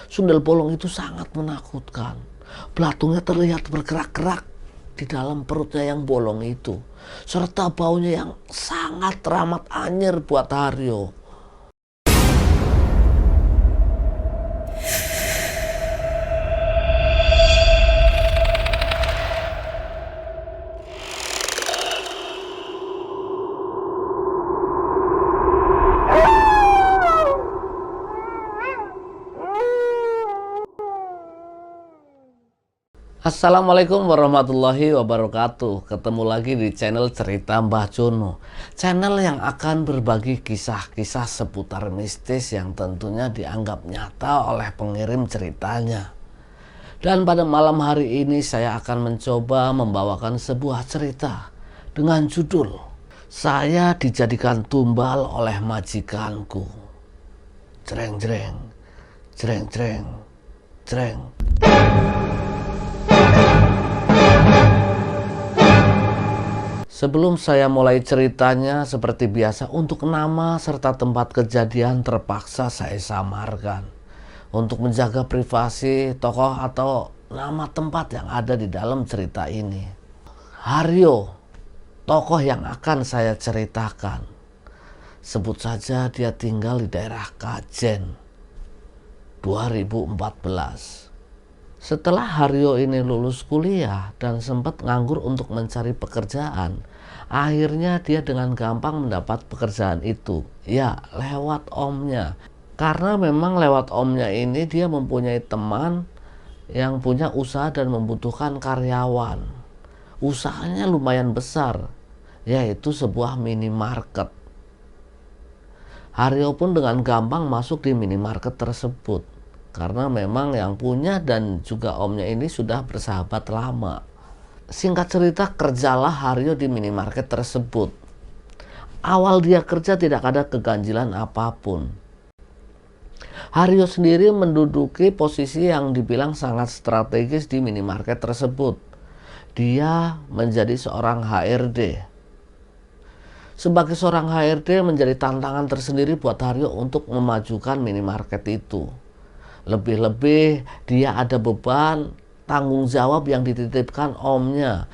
Sundel bolong itu sangat menakutkan. Belatungnya terlihat bergerak-gerak di dalam perutnya yang bolong itu, serta baunya yang sangat teramat anyir buat Haryo. Assalamualaikum warahmatullahi wabarakatuh. Ketemu lagi di channel Cerita Mbah Jono, channel yang akan berbagi kisah-kisah seputar mistis yang tentunya dianggap nyata oleh pengirim ceritanya. Dan pada malam hari ini saya akan mencoba membawakan sebuah cerita dengan judul Saya Dijadikan Tumbal Oleh Majikanku. Jreng jreng, jreng jreng, jreng. Sebelum saya mulai ceritanya, seperti biasa untuk nama serta tempat kejadian terpaksa saya samarkan untuk menjaga privasi tokoh atau nama tempat yang ada di dalam cerita ini. Haryo, tokoh yang akan saya ceritakan, sebut saja dia tinggal di daerah Kajen 2014. Setelah Haryo ini lulus kuliah dan sempat nganggur untuk mencari pekerjaan, akhirnya dia dengan gampang mendapat pekerjaan itu. Ya, lewat omnya. Karena memang lewat omnya ini dia mempunyai teman yang punya usaha dan membutuhkan karyawan. Usahanya lumayan besar, yaitu sebuah minimarket. Haryo pun dengan gampang masuk di minimarket tersebut. Karena memang yang punya dan juga omnya ini sudah bersahabat lama. Singkat cerita, kerjalah Haryo di minimarket tersebut. Awal dia kerja tidak ada keganjilan apapun. Haryo sendiri menduduki posisi yang dibilang sangat strategis di minimarket tersebut. Dia menjadi seorang HRD. Sebagai seorang HRD menjadi tantangan tersendiri buat Haryo untuk memajukan minimarket itu. Lebih-lebih dia ada beban tanggung jawab yang dititipkan omnya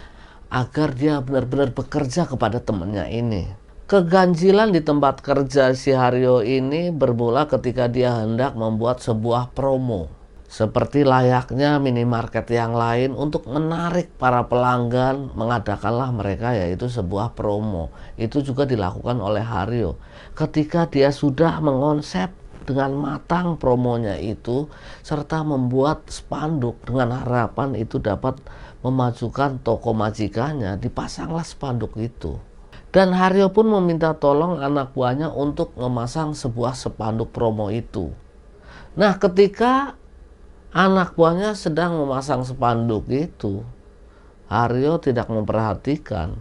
agar dia benar-benar bekerja kepada temannya ini. Keganjilan di tempat kerja si Haryo ini bermula ketika dia hendak membuat sebuah promo. Seperti layaknya minimarket yang lain, untuk menarik para pelanggan mengadakanlah mereka yaitu sebuah promo. Itu juga dilakukan oleh Haryo. Ketika dia sudah mengonsep dengan matang promonya itu, serta membuat spanduk dengan harapan itu dapat memajukan toko majikannya, dipasanglah spanduk itu. Dan Haryo pun meminta tolong anak buahnya untuk memasang sebuah spanduk promo itu. Nah, ketika anak buahnya sedang memasang spanduk itu, Haryo tidak memperhatikan.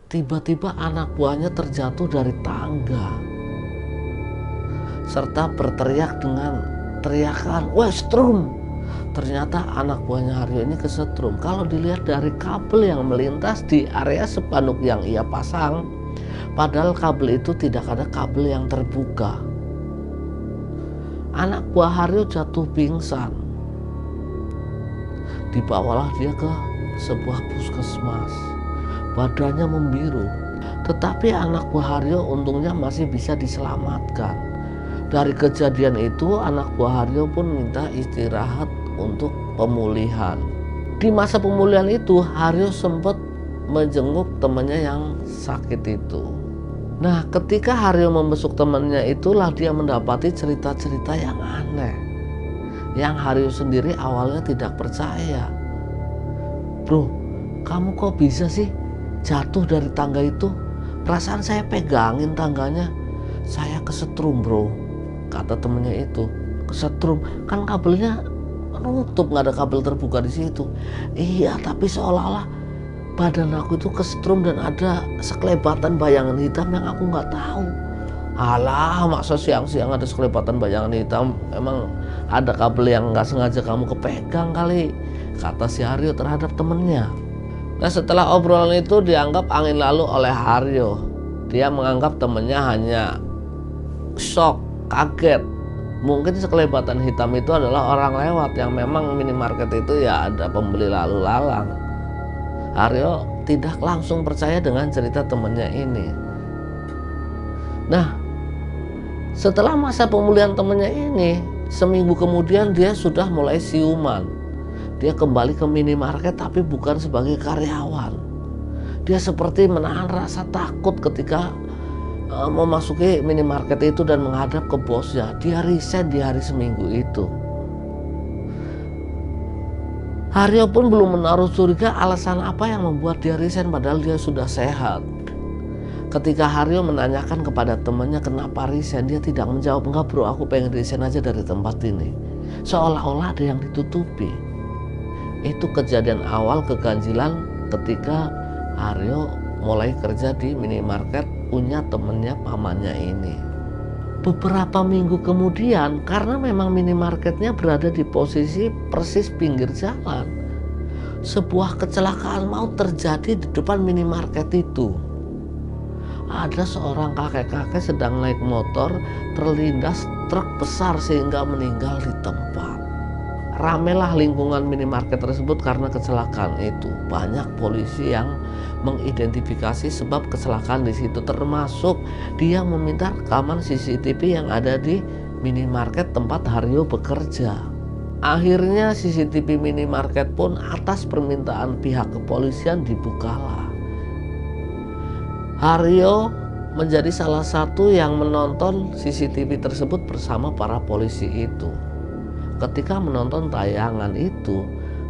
Tiba-tiba anak buahnya terjatuh dari tangga serta berteriak dengan teriakan, "Westrum!" Ternyata anak buahnya Haryo ini kesetrum. Kalau dilihat dari kabel yang melintas di area spanduk yang ia pasang, padahal kabel itu tidak ada kabel yang terbuka. Anak buah Haryo jatuh pingsan. Dibawalah dia ke sebuah puskesmas. Badannya membiru. Tetapi anak buah Haryo untungnya masih bisa diselamatkan. Dari kejadian itu, anak buah Haryo pun minta istirahat untuk pemulihan. Di masa pemulihan itu, Haryo sempat menjenguk temannya yang sakit itu. Nah, ketika Haryo membesuk temannya itulah dia mendapati cerita-cerita yang aneh, yang Haryo sendiri awalnya tidak percaya. "Bro, kamu kok bisa sih jatuh dari tangga itu? Perasaan saya pegangin tangganya, saya kesetrum, bro," kata temennya itu. "Kesetrum? Kan kabelnya nutup, nggak ada kabel terbuka di situ." "Iya, tapi seolah-olah badan aku itu kesetrum dan ada sekelebatan bayangan hitam yang aku nggak tahu." "Alah, masa siang-siang ada sekelebatan bayangan hitam? Emang ada kabel yang nggak sengaja kamu kepegang kali," kata si Haryo terhadap temennya. Nah, setelah obrolan itu dianggap angin lalu oleh Haryo. Dia menganggap temennya hanya shock, kaget, Mungkin sekelebatan hitam itu adalah orang lewat yang memang minimarket itu ya ada pembeli lalu lalang. Haryo tidak langsung percaya dengan cerita temannya ini. Nah, setelah masa pemulihan temannya ini, seminggu kemudian dia sudah mulai siuman. Dia kembali ke minimarket tapi bukan sebagai karyawan. Dia seperti menahan rasa takut ketika memasuki minimarket itu dan menghadap ke bosnya. Dia resign di hari seminggu itu. Haryo pun belum menaruh curiga alasan apa yang membuat dia resign padahal dia sudah sehat. Ketika Haryo menanyakan kepada temannya kenapa resign, dia tidak menjawab, "Enggak bro, aku pengen resign aja dari tempat ini." Seolah-olah ada yang ditutupi. Itu kejadian awal keganjilan ketika Haryo mulai kerja di minimarket punya temennya pamannya ini. Beberapa minggu kemudian, karena memang minimarketnya berada di posisi persis pinggir jalan, sebuah kecelakaan maut terjadi di depan minimarket itu. Ada seorang kakek-kakek sedang naik motor terlindas truk besar sehingga meninggal di tempat. Ramelah lingkungan minimarket tersebut karena kecelakaan itu. Banyak polisi yang mengidentifikasi sebab kecelakaan di situ, termasuk dia meminta rekaman CCTV yang ada di minimarket tempat Haryo bekerja. Akhirnya CCTV minimarket pun atas permintaan pihak kepolisian dibukalah. Haryo menjadi salah satu yang menonton CCTV tersebut bersama para polisi itu. Ketika menonton tayangan itu,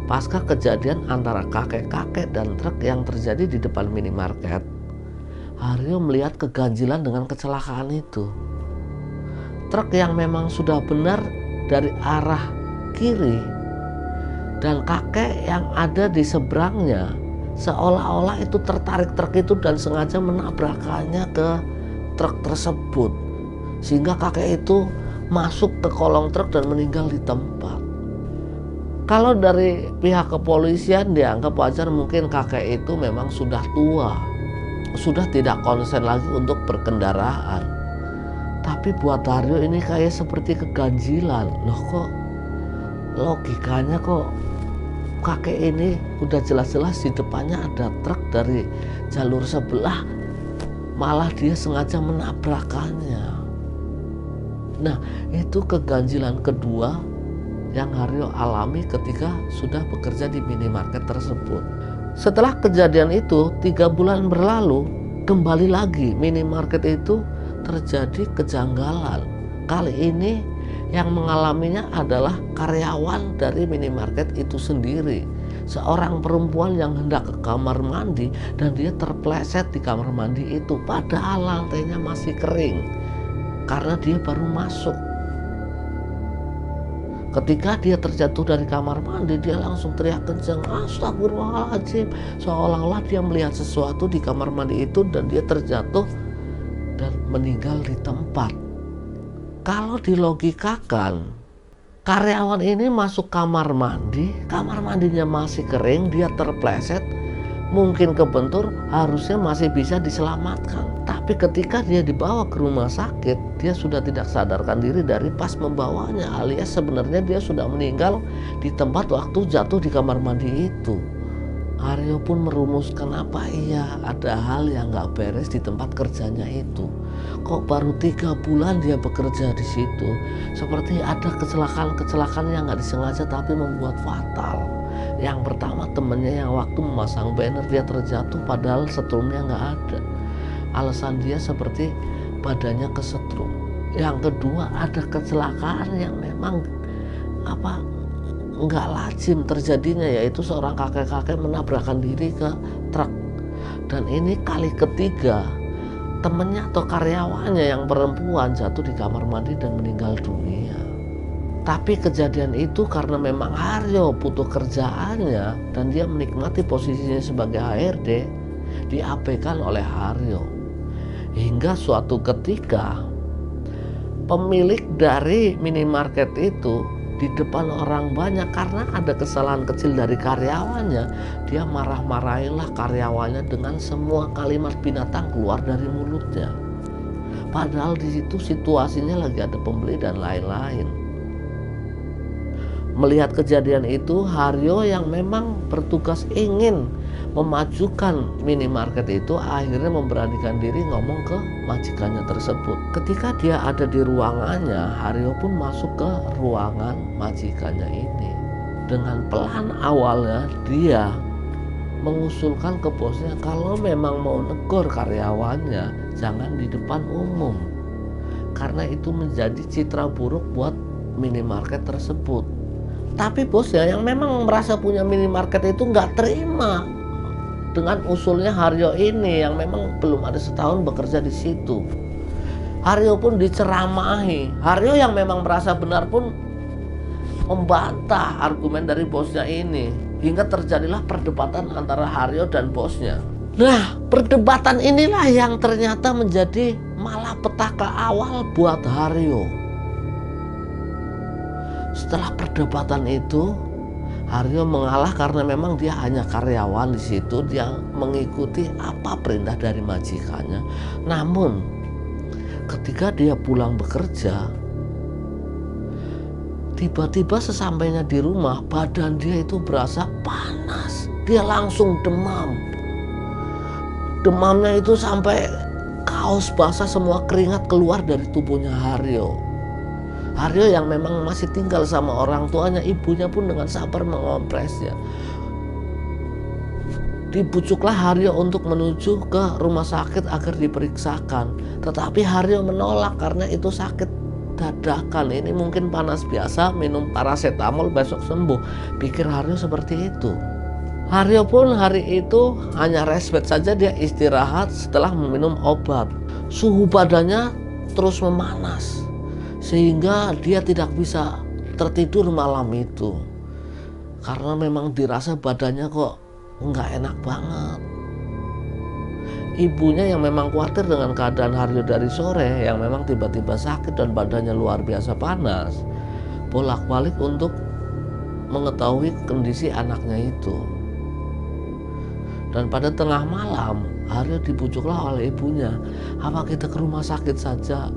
pasca kejadian antara kakek-kakek dan truk yang terjadi di depan minimarket, Haryo melihat keganjilan dengan kecelakaan itu. Truk yang memang sudah benar dari arah kiri dan kakek yang ada di seberangnya seolah-olah itu tertarik truk itu dan sengaja menabrakannya ke truk tersebut, sehingga kakek itu masuk ke kolong truk dan meninggal di tempat. Kalau dari pihak kepolisian dianggap wajar, mungkin kakek itu memang sudah tua, sudah tidak konsen lagi untuk berkendaraan. Tapi buat Haryo ini kayak seperti keganjilan. Loh, kok logikanya kok kakek ini udah jelas-jelas di depannya ada truk dari jalur sebelah, malah dia sengaja menabrakannya. Nah, itu keganjilan kedua yang Haryo alami ketika sudah bekerja di minimarket tersebut. Setelah kejadian itu 3 bulan berlalu, kembali lagi minimarket itu terjadi kejanggalan. Kali ini yang mengalaminya adalah karyawan dari minimarket itu sendiri. Seorang perempuan yang hendak ke kamar mandi dan dia terpleset di kamar mandi itu, padahal lantainya masih kering karena dia baru masuk. Ketika dia terjatuh dari kamar mandi, dia langsung teriak kencang, "Astagfirullahaladzim!" Seolah-olah dia melihat sesuatu di kamar mandi itu dan dia terjatuh dan meninggal di tempat. Kalau dilogikakan, karyawan ini masuk kamar mandi, kamar mandinya masih kering, dia terpleset, mungkin kebentur, harusnya masih bisa diselamatkan. Tapi ketika dia dibawa ke rumah sakit, dia sudah tidak sadarkan diri dari pas membawanya, alias sebenarnya dia sudah meninggal di tempat waktu jatuh di kamar mandi itu. Haryo pun merumuskan apa iya ada hal yang gak beres di tempat kerjanya itu. Kok baru 3 bulan dia bekerja di situ, seperti ada kecelakaan yang gak disengaja tapi membuat fatal. Yang pertama, temennya yang waktu memasang banner dia terjatuh padahal setrumnya gak ada. Alasan dia seperti badannya kesetrum. Yang kedua, ada kecelakaan yang memang nggak lazim terjadinya, yaitu seorang kakek-kakek menabrakkan diri ke truk. Dan ini kali ketiga temennya atau karyawannya yang perempuan jatuh di kamar mandi dan meninggal dunia. Tapi kejadian itu karena memang Haryo butuh kerjaannya dan dia menikmati posisinya sebagai HRD, diabaikan oleh Haryo. Hingga suatu ketika pemilik dari minimarket itu di depan orang banyak karena ada kesalahan kecil dari karyawannya, dia marah-marahinlah karyawannya dengan semua kalimat binatang keluar dari mulutnya. Padahal di situ situasinya lagi ada pembeli dan lain-lain. Melihat kejadian itu, Haryo yang memang bertugas ingin memajukan minimarket itu akhirnya memberanikan diri ngomong ke majikannya tersebut. Ketika dia ada di ruangannya, Haryo pun masuk ke ruangan majikannya ini. Dengan pelan awalnya dia mengusulkan ke bosnya kalau memang mau negur karyawannya jangan di depan umum, karena itu menjadi citra buruk buat minimarket tersebut. Tapi bosnya yang memang merasa punya minimarket itu nggak terima dengan usulnya Haryo ini yang memang belum ada setahun bekerja di situ. Haryo pun diceramahi. Haryo yang memang merasa benar pun membantah argumen dari bosnya ini, hingga terjadilah perdebatan antara Haryo dan bosnya. Nah, perdebatan inilah yang ternyata menjadi malapetaka awal buat Haryo. Setelah perdebatan itu, Haryo mengalah karena memang dia hanya karyawan di situ, dia mengikuti apa perintah dari majikannya. Namun, ketika dia pulang bekerja, tiba-tiba sesampainya di rumah, badan dia itu berasa panas. Dia langsung demam. Demamnya itu sampai kaos basah, semua keringat keluar dari tubuhnya Haryo. Haryo yang memang masih tinggal sama orang tuanya, ibunya pun dengan sabar mengompresnya. Dibujuklah Haryo untuk menuju ke rumah sakit agar diperiksakan. Tetapi Haryo menolak karena itu sakit dadakan. Ini mungkin panas biasa, minum paracetamol besok sembuh. Pikir Haryo seperti itu. Haryo pun hari itu hanya respect saja, dia istirahat setelah meminum obat. Suhu badannya terus memanas, sehingga dia tidak bisa tertidur malam itu. Karena memang dirasa badannya kok nggak enak banget. Ibunya yang memang khawatir dengan keadaan Haryo dari sore, yang memang tiba-tiba sakit dan badannya luar biasa panas, bolak-balik untuk mengetahui kondisi anaknya itu. Dan pada tengah malam, Haryo dibujuklah oleh ibunya. Apa kita ke rumah sakit saja?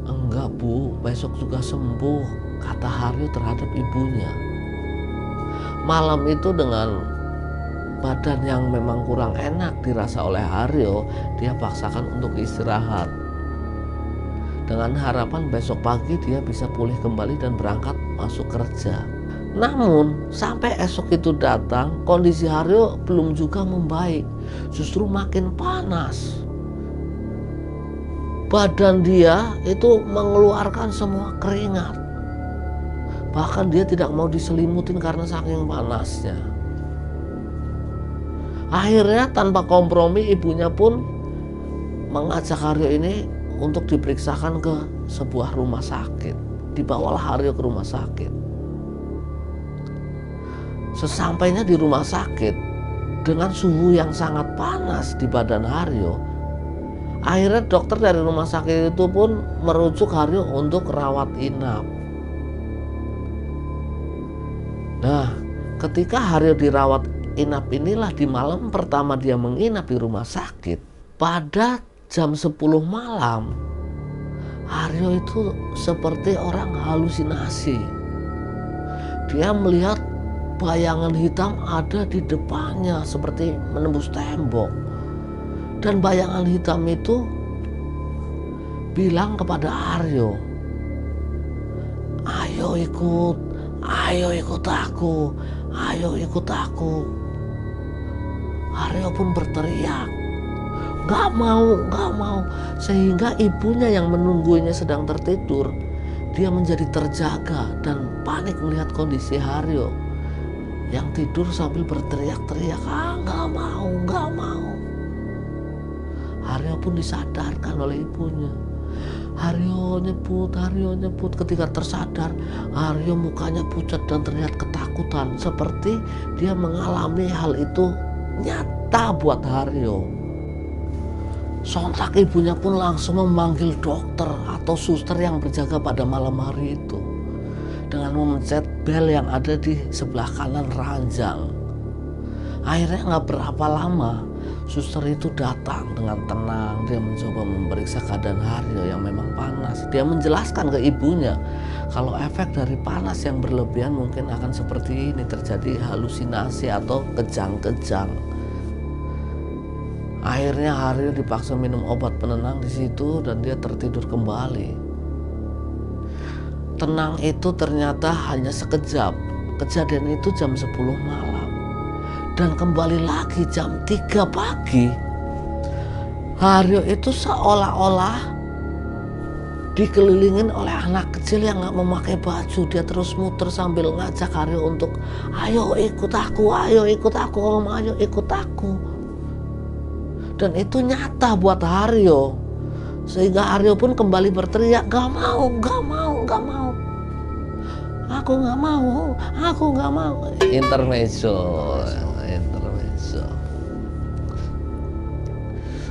Enggak bu, besok juga sembuh, kata Haryo terhadap ibunya. Malam itu dengan badan yang memang kurang enak dirasa oleh Haryo, dia paksakan untuk istirahat. Dengan harapan besok pagi dia bisa pulih kembali dan berangkat masuk kerja. Namun sampai esok itu datang, kondisi Haryo belum juga membaik, justru makin panas. Badan dia itu mengeluarkan semua keringat. Bahkan dia tidak mau diselimutin karena saking panasnya. Akhirnya tanpa kompromi, ibunya pun mengajak Haryo ini untuk diperiksakan ke sebuah rumah sakit. Dibawalah Haryo ke rumah sakit. Sesampainya di rumah sakit, dengan suhu yang sangat panas di badan Haryo, akhirnya dokter dari rumah sakit itu pun merujuk Haryo untuk rawat inap. Nah, ketika Haryo dirawat inap inilah di malam pertama dia menginap di rumah sakit. Pada jam 10 malam, Haryo itu seperti orang halusinasi. Dia melihat bayangan hitam ada di depannya seperti menembus tembok. Dan bayangan hitam itu bilang kepada Haryo, ayo ikut aku, ayo ikut aku. Haryo pun berteriak, gak mau. Sehingga ibunya yang menunggunya sedang tertidur, dia menjadi terjaga dan panik melihat kondisi Haryo yang tidur sambil berteriak-teriak, gak mau. Haryo pun disadarkan oleh ibunya. Haryo nyebut. Ketika tersadar, Haryo mukanya pucat dan terlihat ketakutan, seperti dia mengalami hal itu nyata buat Haryo. Sontak ibunya pun langsung memanggil dokter atau suster yang berjaga pada malam hari itu dengan memencet bel yang ada di sebelah kanan ranjang. Akhirnya nggak berapa lama, suster itu datang dengan tenang. Dia mencoba memeriksa keadaan Haryo yang memang panas. Dia menjelaskan ke ibunya kalau efek dari panas yang berlebihan mungkin akan seperti ini, terjadi halusinasi atau kejang-kejang. Akhirnya Haryo dipaksa minum obat penenang di situ dan dia tertidur kembali. Tenang itu ternyata hanya sekejap. Kejadian itu jam 10 malam. Dan kembali lagi jam 3 pagi. Haryo itu seolah-olah dikelilingin oleh anak kecil yang gak memakai baju. Dia terus muter sambil ngajak Haryo untuk, ayo ikut aku, om, ayo ikut aku. Dan itu nyata buat Haryo. Sehingga Haryo pun kembali berteriak, gak mau. Aku gak mau. Intermezzo.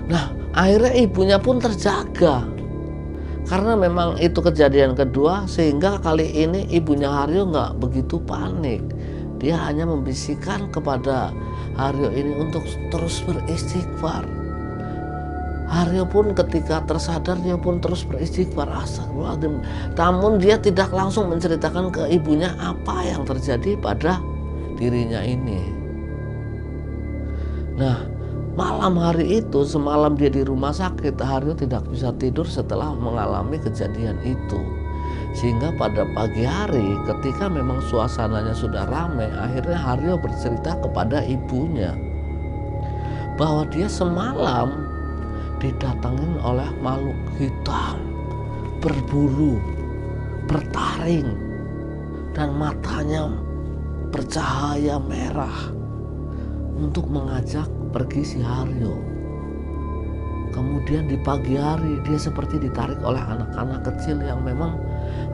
Nah, akhirnya ibunya pun terjaga. Karena memang itu kejadian kedua, sehingga kali ini ibunya Haryo gak begitu panik. Dia hanya membisikkan kepada Haryo ini untuk terus beristighfar. Haryo pun ketika tersadar dia pun terus beristighfar, astagfirullahaladzim. Namun dia tidak langsung menceritakan ke ibunya apa yang terjadi pada dirinya ini. Nah, malam hari itu semalam dia di rumah sakit, Haryo tidak bisa tidur setelah mengalami kejadian itu. Sehingga pada pagi hari ketika memang suasananya sudah ramai, akhirnya Haryo bercerita kepada ibunya bahwa dia semalam didatengin oleh makhluk hitam, berbulu, bertaring, dan matanya bercahaya merah untuk mengajak pergi si Haryo. Kemudian di pagi hari dia seperti ditarik oleh anak-anak kecil yang memang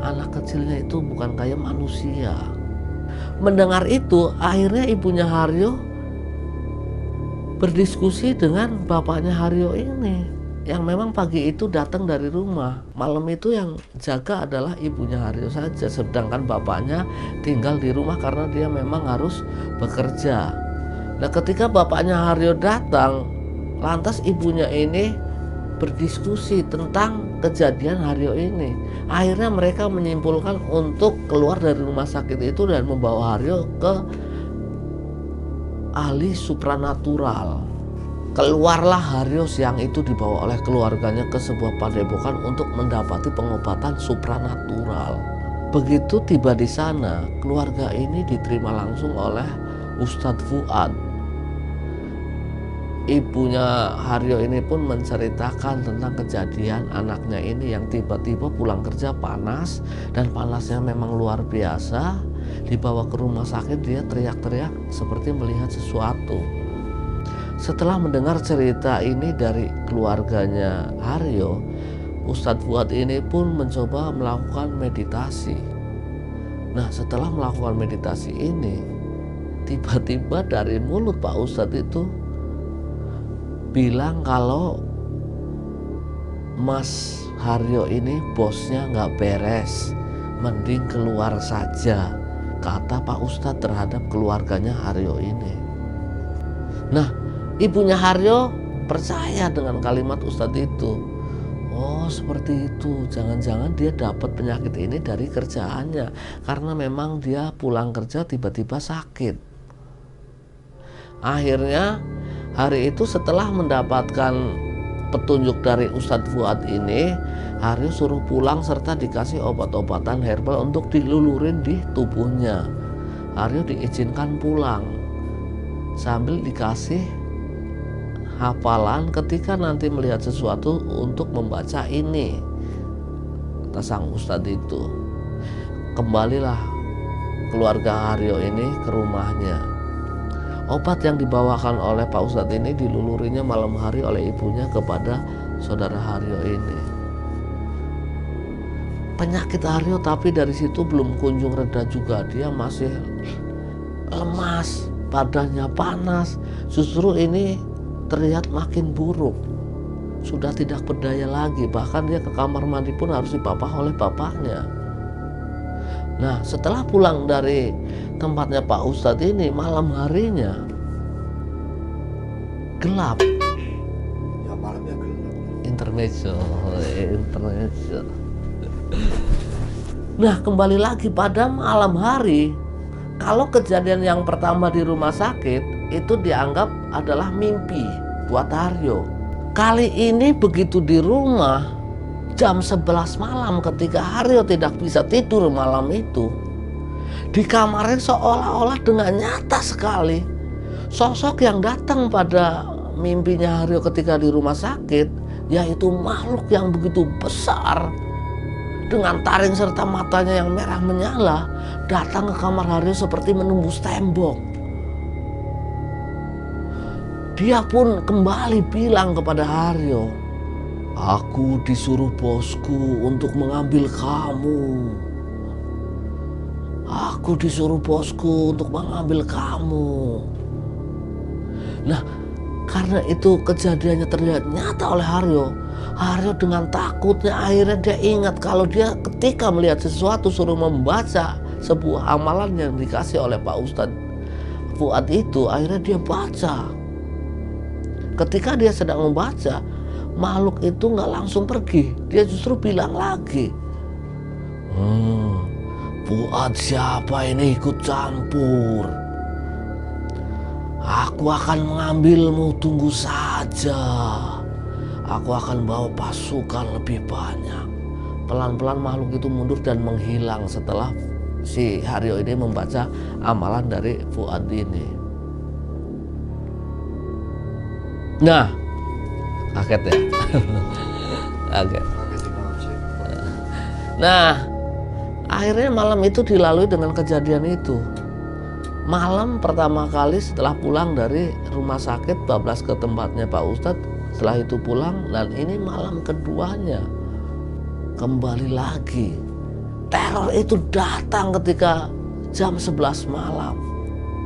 anak kecilnya itu bukan kayak manusia. Mendengar itu akhirnya ibunya Haryo berdiskusi dengan bapaknya Haryo ini yang memang pagi itu datang dari rumah. Malam itu yang jaga adalah ibunya Haryo saja, sedangkan bapaknya tinggal di rumah karena dia memang harus bekerja. Nah, ketika bapaknya Haryo datang, lantas ibunya ini berdiskusi tentang kejadian Haryo ini. Akhirnya mereka menyimpulkan untuk keluar dari rumah sakit itu dan membawa Haryo ke ahli supranatural. Keluarlah Haryo siang itu dibawa oleh keluarganya ke sebuah padepokan untuk mendapati pengobatan supranatural. Begitu tiba di sana, keluarga ini diterima langsung oleh Ustadz Fuad. Ibunya Haryo ini pun menceritakan tentang kejadian anaknya ini yang tiba-tiba pulang kerja panas, dan panasnya memang luar biasa. Dibawa ke rumah sakit, dia teriak-teriak seperti melihat sesuatu. Setelah mendengar cerita ini dari keluarganya Haryo, Ustadz Fuad ini pun mencoba melakukan meditasi. Nah, setelah melakukan meditasi ini, tiba-tiba dari mulut Pak Ustadz itu bilang kalau Mas Haryo ini bosnya nggak beres, mending keluar saja, kata Pak Ustadz terhadap keluarganya Haryo ini. Nah, ibunya Haryo percaya dengan kalimat Ustadz itu. Oh, seperti itu. Jangan-jangan dia dapat penyakit ini dari kerjaannya, karena memang dia pulang kerja tiba-tiba sakit. Akhirnya hari itu setelah mendapatkan petunjuk dari Ustadz Fuad ini, Haryo suruh pulang serta dikasih obat-obatan herbal untuk dilulurin di tubuhnya. Haryo diizinkan pulang sambil dikasih hafalan ketika nanti melihat sesuatu untuk membaca ini, kata sang Ustadz itu. Kembalilah keluarga Haryo ini ke rumahnya. Obat yang dibawakan oleh Pak Ustadz ini dilulurinya malam hari oleh ibunya kepada saudara Haryo ini. Penyakit Haryo tapi dari situ belum kunjung reda juga. Dia masih lemas, badannya panas. Justru ini terlihat makin buruk. Sudah tidak berdaya lagi. Bahkan dia ke kamar mandi pun harus dipapah oleh bapaknya. Nah, setelah pulang dari tempatnya Pak Ustadz ini, malam harinya gelap. Ya malamnya gelap. Intermezzo. Nah, kembali lagi pada malam hari. Kalau kejadian yang pertama di rumah sakit itu dianggap adalah mimpi buat Haryo. Kali ini begitu di rumah, jam 11 malam ketika Haryo tidak bisa tidur malam itu, di kamarnya seolah-olah dengan nyata sekali sosok yang datang pada mimpinya Haryo ketika di rumah sakit, yaitu makhluk yang begitu besar dengan taring serta matanya yang merah menyala, datang ke kamar Haryo seperti menembus tembok. Dia pun kembali bilang kepada Haryo, "Aku disuruh bosku untuk mengambil kamu. Aku disuruh bosku untuk mengambil kamu." Nah, karena itu kejadiannya terlihat nyata oleh Haryo. Haryo dengan takutnya akhirnya dia ingat kalau dia ketika melihat sesuatu suruh membaca sebuah amalan yang dikasih oleh Pak Ustadz Fuad itu, akhirnya dia baca. Ketika dia sedang membaca, makhluk itu nggak langsung pergi, dia justru bilang lagi, "Fuad siapa ini ikut campur? Aku akan mengambilmu, tunggu saja. Aku akan bawa pasukan lebih banyak." Pelan-pelan makhluk itu mundur dan menghilang setelah si Haryo ini membaca amalan dari Fuad ini. Nah, kaget ya? Kaget. Nah, akhirnya malam itu dilalui dengan kejadian itu. Malam pertama kali setelah pulang dari rumah sakit, bablas ke tempatnya Pak Ustadz. Setelah itu pulang, dan ini malam keduanya. Kembali lagi, teror itu datang ketika jam 11 malam.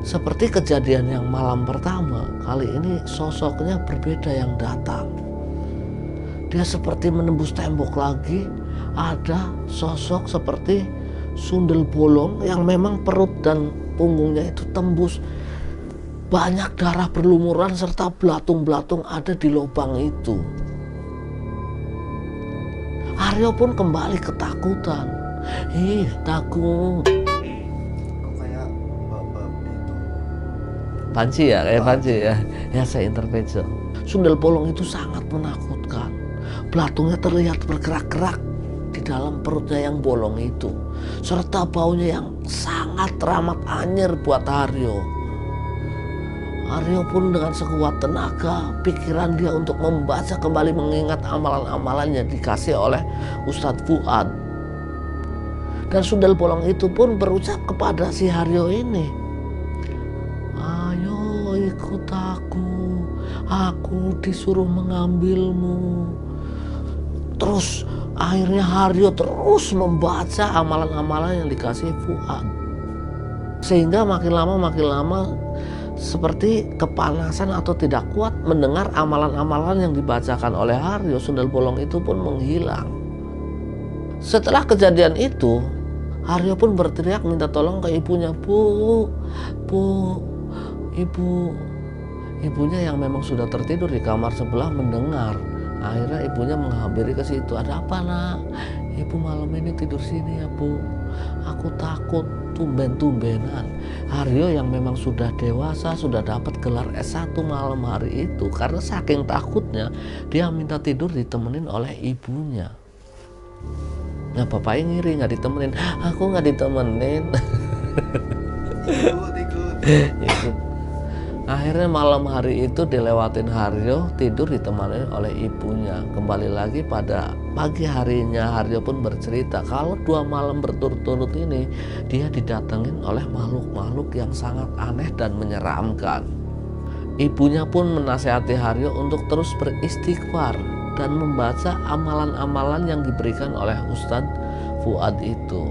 Seperti kejadian yang malam pertama, kali ini sosoknya berbeda yang datang. Dia seperti menembus tembok lagi. Ada sosok seperti sundel bolong yang memang perut dan punggungnya itu tembus. Banyak darah berlumuran serta belatung-belatung ada di lubang itu. Haryo pun kembali ketakutan. Takut. Kayak bab itu. Panci ya, kayak panci ya. Ya, saya intermezzo. Sundel bolong itu sangat menakutkan. Belatungnya terlihat bergerak-gerak di dalam perutnya yang bolong itu, serta baunya yang sangat teramat anyir buat Haryo. Haryo pun dengan sekuat tenaga pikiran dia untuk membaca kembali, mengingat amalan-amalan yang dikasih oleh Ustadz Fuad. Dan sundel bolong itu pun berucap kepada si Haryo ini, "Ayo ikut aku disuruh mengambilmu." Terus akhirnya Haryo terus membaca amalan-amalan yang dikasih Fuad. Sehingga makin lama seperti kepanasan atau tidak kuat mendengar amalan-amalan yang dibacakan oleh Haryo, sundel bolong itu pun menghilang. Setelah kejadian itu, Haryo pun berteriak minta tolong ke ibunya, Bu, Ibu. Ibunya yang memang sudah tertidur di kamar sebelah mendengar. Akhirnya ibunya menghampiri ke situ. "Ada apa, Nak? Ibu malam ini tidur sini ya, Bu. Aku takut." Tumben-tumbenan Haryo yang memang sudah dewasa, sudah dapat gelar S1 malam hari itu, karena saking takutnya dia minta tidur ditemenin oleh ibunya. Nah, bapaknya ngiri, nggak ditemenin. "Aku nggak ditemenin." Ikut. Akhirnya malam hari itu dilewatin Haryo tidur ditemani oleh ibunya. Kembali lagi pada pagi harinya, Haryo pun bercerita kalau 2 malam berturut-turut ini dia didatengin oleh makhluk-makhluk yang sangat aneh dan menyeramkan. Ibunya pun menasihati Haryo untuk terus beristighfar dan membaca amalan-amalan yang diberikan oleh Ustadz Fuad itu.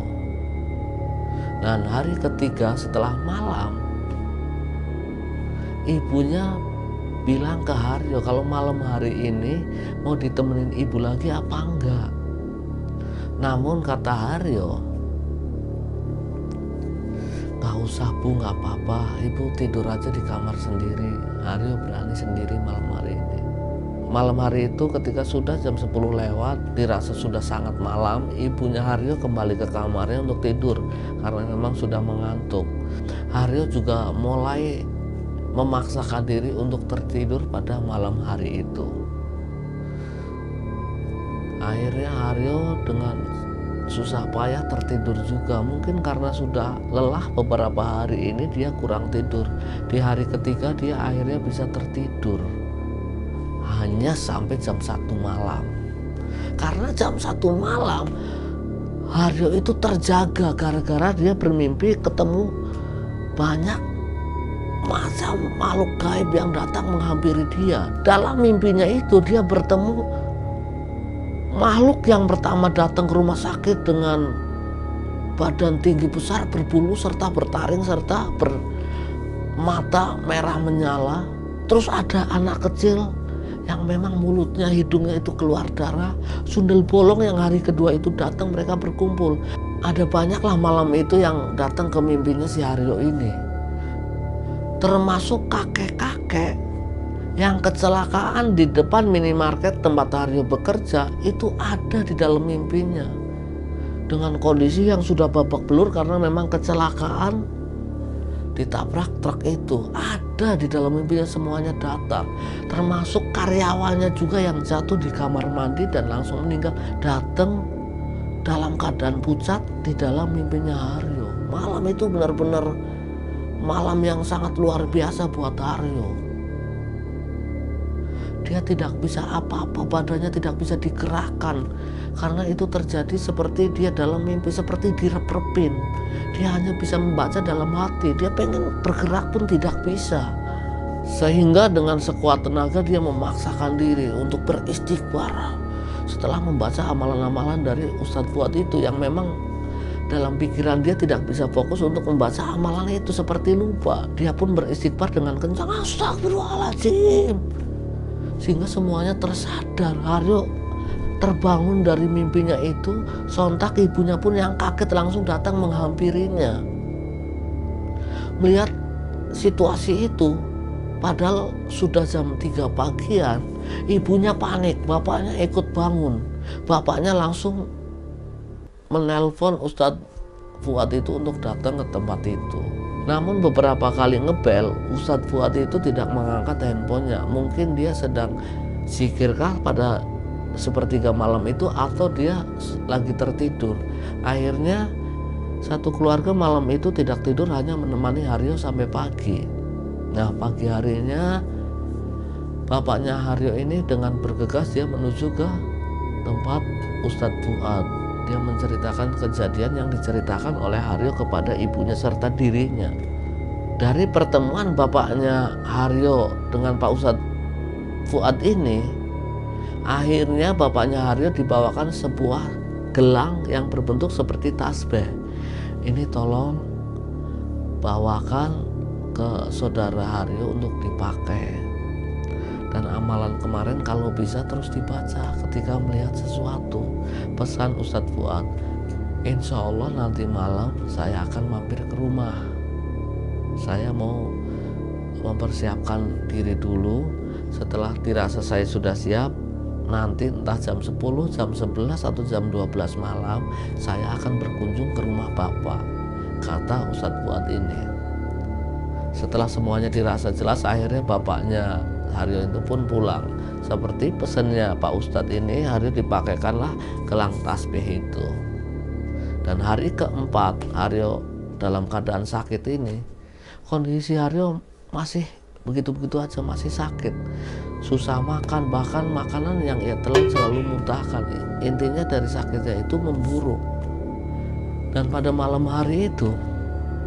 Dan hari ketiga setelah malam, ibunya bilang ke Haryo kalau malam hari ini mau ditemenin ibu lagi apa enggak. Namun kata Haryo, "Gak Nggak usah Bu, nggak apa-apa, ibu tidur aja di kamar sendiri. Haryo berani sendiri malam hari ini. Malam hari itu ketika sudah jam 10 lewat, dirasa sudah sangat malam, ibunya Haryo kembali ke kamarnya untuk tidur karena memang sudah mengantuk. Haryo juga mulai memaksakan diri untuk tertidur pada malam hari itu. Akhirnya Haryo dengan susah payah tertidur juga, mungkin karena sudah lelah beberapa hari ini dia kurang tidur. Di hari ketiga dia akhirnya bisa tertidur hanya sampai jam 1 malam. Karena jam 1 malam Haryo itu terjaga gara-gara dia bermimpi ketemu banyak macam makhluk gaib yang datang menghampiri dia. Dalam mimpinya itu dia bertemu makhluk yang pertama datang ke rumah sakit dengan badan tinggi besar, berbulu serta bertaring serta bermata merah menyala. Terus ada anak kecil yang memang mulutnya, hidungnya itu keluar darah. Sundel bolong yang hari kedua itu datang, mereka berkumpul. Ada banyaklah malam itu yang datang ke mimpinya si Haryo ini. Termasuk kakek-kakek yang kecelakaan di depan minimarket tempat Haryo bekerja itu ada di dalam mimpinya dengan kondisi yang sudah babak belur karena memang kecelakaan ditabrak truk itu. Ada di dalam mimpinya, semuanya datang, termasuk karyawannya juga yang jatuh di kamar mandi dan langsung meninggal, datang dalam keadaan pucat di dalam mimpinya Haryo. Malam itu benar-benar malam yang sangat luar biasa buat Haryo. Dia tidak bisa apa-apa, badannya tidak bisa digerakkan karena itu terjadi seperti dia dalam mimpi, seperti direp-repin. Dia hanya bisa membaca dalam hati, dia pengen bergerak pun tidak bisa. Sehingga dengan sekuat tenaga dia memaksakan diri untuk beristighfar setelah membaca amalan-amalan dari Ustadz Fuad itu yang memang dalam pikiran dia tidak bisa fokus untuk membaca amalan itu, seperti lupa. Dia pun beristighfar dengan kencang, astagfirullahaladzim, sehingga semuanya tersadar. Haryo terbangun dari mimpinya itu, sontak ibunya pun yang kaget langsung datang menghampirinya. Melihat situasi itu, padahal sudah jam 3 pagian, ibunya panik, bapaknya ikut bangun. Bapaknya langsung menelpon Ustadz Fuad itu untuk datang ke tempat itu. Namun beberapa kali ngebel, Ustadz Fuad itu tidak mengangkat handphonenya. Mungkin dia sedang zikirkah pada sepertiga malam itu, atau dia lagi tertidur. Akhirnya satu keluarga malam itu tidak tidur, hanya menemani Haryo sampai pagi. Nah, pagi harinya bapaknya Haryo ini dengan bergegas dia menuju ke tempat Ustadz Fuad. Dia menceritakan kejadian yang diceritakan oleh Haryo kepada ibunya serta dirinya. Dari pertemuan bapaknya Haryo dengan Pak Ustadz Fuad ini, akhirnya bapaknya Haryo dibawakan sebuah gelang yang berbentuk seperti tasbih. Ini tolong bawakan ke saudara Haryo untuk dipakai. Dan amalan kemarin kalau bisa terus dibaca ketika melihat sesuatu. Pesan Ustadz Fuad, insya Allah nanti malam saya akan mampir ke rumah. Saya mau mempersiapkan diri dulu. Setelah dirasa saya sudah siap, nanti entah jam 10, jam 11, atau jam 12 malam saya akan berkunjung ke rumah Bapak, kata Ustadz Fuad ini. Setelah semuanya dirasa jelas, akhirnya bapaknya Haryo itu pun pulang. Seperti pesannya Pak Ustadz ini, Haryo dipakaikanlah gelang tasbih itu. Dan hari keempat Haryo dalam keadaan sakit ini, kondisi Haryo masih begitu-begitu aja, masih sakit, susah makan, bahkan makanan yang ia telan selalu muntahkan. Intinya dari sakitnya itu memburuk. Dan pada malam hari itu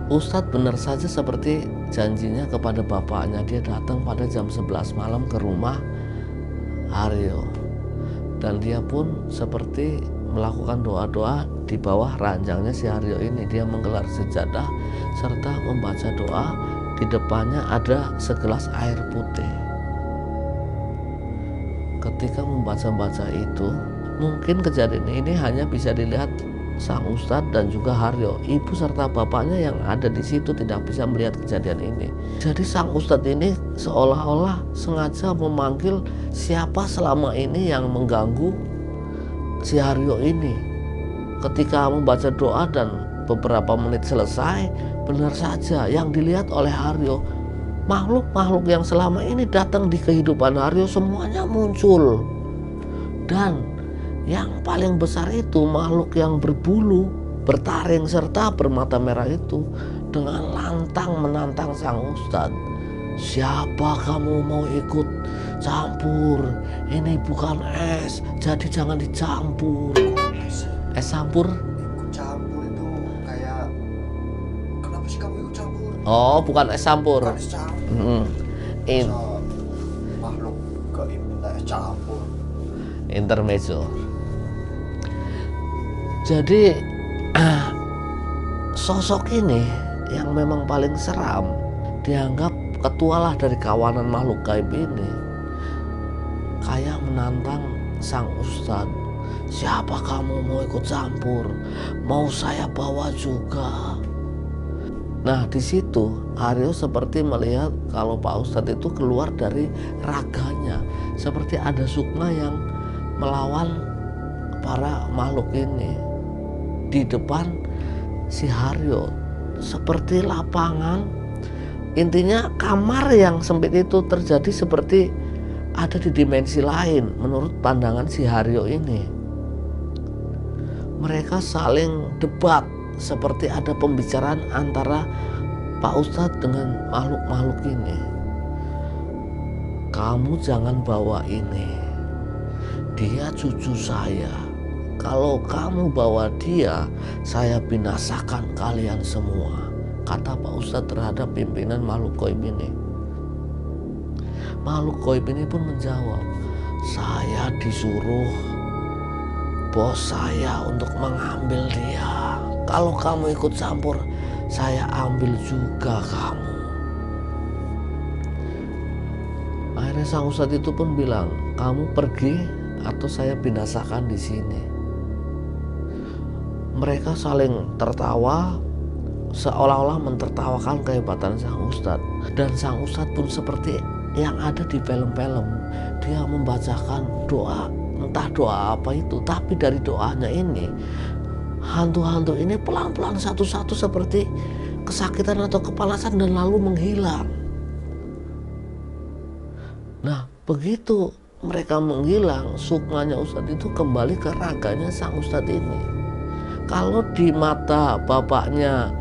Ustadz benar saja seperti janjinya kepada bapaknya, dia datang pada jam 11 malam ke rumah Haryo. Dan dia pun seperti melakukan doa-doa di bawah ranjangnya si Haryo ini. Dia menggelar sejadah serta membaca doa. Di depannya ada segelas air putih. Ketika membaca-baca itu, mungkin kejadian ini hanya bisa dilihat sang Ustadz dan juga Haryo. Ibu serta bapaknya yang ada di situ tidak bisa melihat kejadian ini. Jadi sang Ustadz ini seolah-olah sengaja memanggil siapa selama ini yang mengganggu si Haryo ini. Ketika membaca doa dan beberapa menit selesai, benar saja yang dilihat oleh Haryo, makhluk-makhluk yang selama ini datang di kehidupan Haryo semuanya muncul. Dan yang paling besar itu makhluk yang berbulu, bertaring serta bermata merah itu dengan lantang menantang sang Ustadz. Siapa kamu mau ikut campur? Ini bukan es, jadi jangan dicampur. Es campur? Ikut campur itu kayak, kenapa sih kamu ikut campur? Oh, bukan es campur. Bukan es campur. In Masa makhluk gaib minta es campur. intermezzo. Jadi sosok ini yang memang paling seram dianggap ketualah dari kawanan makhluk gaib ini, kayak menantang sang Ustadz. Siapa kamu mau ikut campur? Mau saya bawa juga. Nah di situ Haryo seperti melihat kalau Pak Ustadz itu keluar dari raganya, seperti ada sukma yang melawan para makhluk ini di depan si Haryo, seperti lapangan. Intinya kamar yang sempit itu terjadi seperti ada di dimensi lain menurut pandangan si Haryo ini. Mereka saling debat seperti ada pembicaraan antara Pak Ustadz dengan makhluk-makhluk ini. Kamu jangan bawa ini, dia cucu saya. Kalau kamu bawa dia, saya binasakan kalian semua, kata Pak Ustadz terhadap pimpinan makhluk gaib ini. Makhluk gaib ini pun menjawab, saya disuruh bos saya untuk mengambil dia. Kalau kamu ikut campur, saya ambil juga kamu. Akhirnya sang Ustadz itu pun bilang, kamu pergi atau saya binasakan di sini. Mereka saling tertawa, seolah-olah mentertawakan kehebatan sang Ustadz. Dan sang Ustadz pun seperti yang ada di film-film. Dia membacakan doa, entah doa apa itu, tapi dari doanya ini, hantu-hantu ini pelan-pelan satu-satu seperti kesakitan atau kepanasan dan lalu menghilang. Nah begitu mereka menghilang, sukmanya Ustadz itu kembali ke raganya sang Ustadz ini. Kalau di mata bapaknya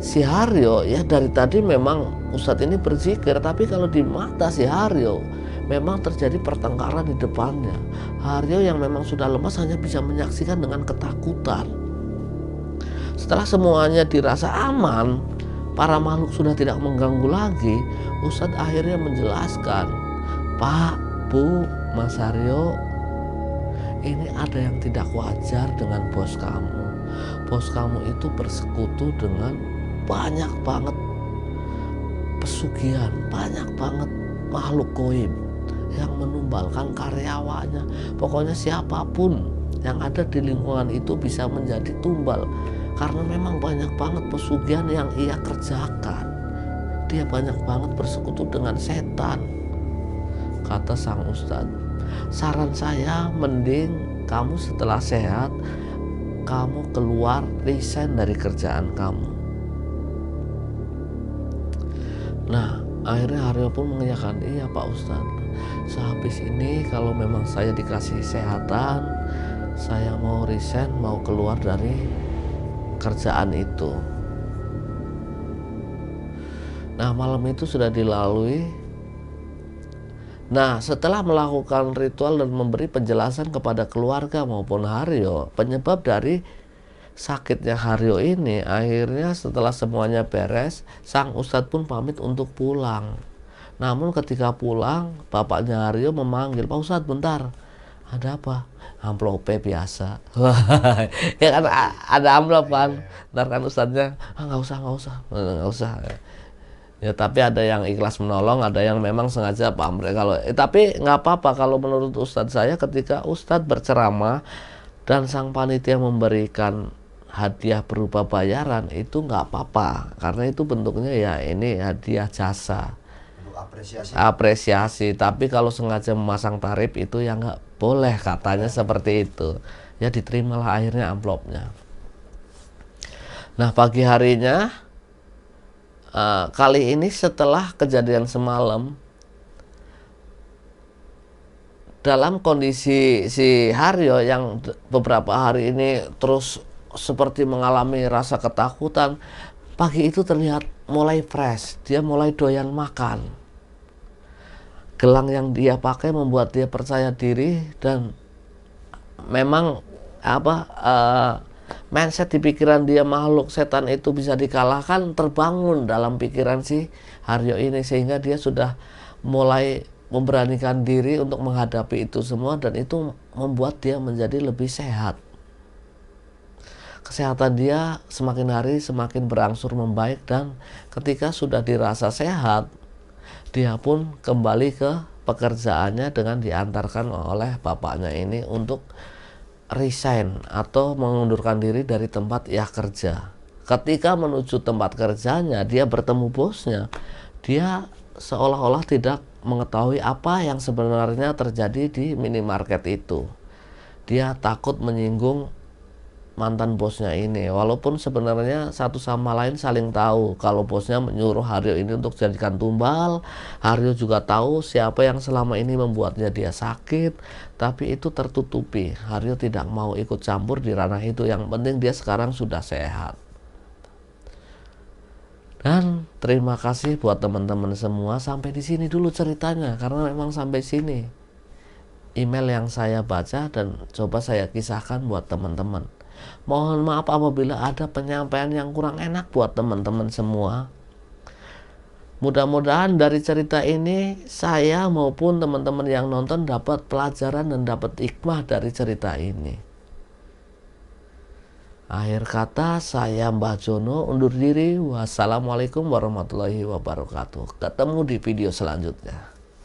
si Haryo, ya dari tadi memang Ustadz ini berzikir, tapi kalau di mata si Haryo memang terjadi pertengkaran di depannya. Haryo yang memang sudah lemas hanya bisa menyaksikan dengan ketakutan. Setelah semuanya dirasa aman, para makhluk sudah tidak mengganggu lagi, Ustadz akhirnya menjelaskan, Pak, Bu, Mas Haryo, ini ada yang tidak wajar dengan bos kamu. Bos kamu itu bersekutu dengan banyak banget pesugihan, banyak banget makhluk gaib yang menumbalkan karyawannya. Pokoknya siapapun yang ada di lingkungan itu bisa menjadi tumbal, karena memang banyak banget pesugihan yang ia kerjakan. Dia banyak banget bersekutu dengan setan, kata sang Ustadz. Saran saya mending kamu setelah sehat, kamu keluar, resign dari kerjaan kamu. Nah akhirnya Haryo pun mengiyakan, iya Pak Ustadz, sehabis ini kalau memang saya dikasih kesehatan, saya mau resign, mau keluar dari kerjaan itu. Nah malam itu sudah dilalui. Nah setelah melakukan ritual dan memberi penjelasan kepada keluarga maupun Haryo penyebab dari sakitnya Haryo ini, akhirnya setelah semuanya beres, sang Ustadz pun pamit untuk pulang. Namun ketika pulang, bapaknya Haryo memanggil, Pak Ustadz bentar, ada apa? Amplop biasa. Ya kan ada amplop kan. Ntar kan Ustadznya, nggak usah. Ya tapi ada yang ikhlas menolong, ada yang memang sengaja pamrih. Kalau tapi nggak apa-apa kalau menurut Ustadz saya, ketika Ustadz berceramah dan sang panitia memberikan hadiah berupa bayaran itu nggak apa-apa, karena itu bentuknya ya ini hadiah jasa, Untuk apresiasi. apresiasi. Tapi kalau sengaja memasang tarif itu ya nggak boleh, katanya seperti itu. Ya diterimalah akhirnya amplopnya. Nah pagi harinya, kali ini setelah kejadian semalam, dalam kondisi si Haryo yang beberapa hari ini terus seperti mengalami rasa ketakutan, pagi itu terlihat mulai fresh, dia mulai doyan makan. Gelang yang dia pakai membuat dia percaya diri, dan memang mindset di pikiran dia makhluk setan itu bisa dikalahkan terbangun dalam pikiran si Haryo ini, sehingga dia sudah mulai memberanikan diri untuk menghadapi itu semua, dan itu membuat dia menjadi lebih sehat. Kesehatan dia semakin hari semakin berangsur membaik, dan ketika sudah dirasa sehat, dia pun kembali ke pekerjaannya dengan diantarkan oleh bapaknya ini untuk resign atau mengundurkan diri dari tempat ia kerja. Ketika menuju tempat kerjanya, dia bertemu bosnya. Dia seolah-olah tidak mengetahui apa yang sebenarnya terjadi di minimarket itu. Dia takut menyinggung mantan bosnya ini, walaupun sebenarnya satu sama lain saling tahu kalau bosnya menyuruh Haryo ini untuk jadikan tumbal. Haryo juga tahu siapa yang selama ini membuatnya dia sakit, tapi itu tertutupi. Haryo tidak mau ikut campur di ranah itu, yang penting dia sekarang sudah sehat. Dan terima kasih buat teman-teman semua, sampai di sini dulu ceritanya, karena memang sampai sini email yang saya baca dan coba saya kisahkan buat teman-teman. Mohon maaf apabila ada penyampaian yang kurang enak buat teman-teman semua. Mudah-mudahan dari cerita ini saya maupun teman-teman yang nonton dapat pelajaran dan dapat hikmah dari cerita ini. Akhir kata, saya Mbah Jono undur diri. Wassalamualaikum warahmatullahi wabarakatuh. Ketemu di video selanjutnya.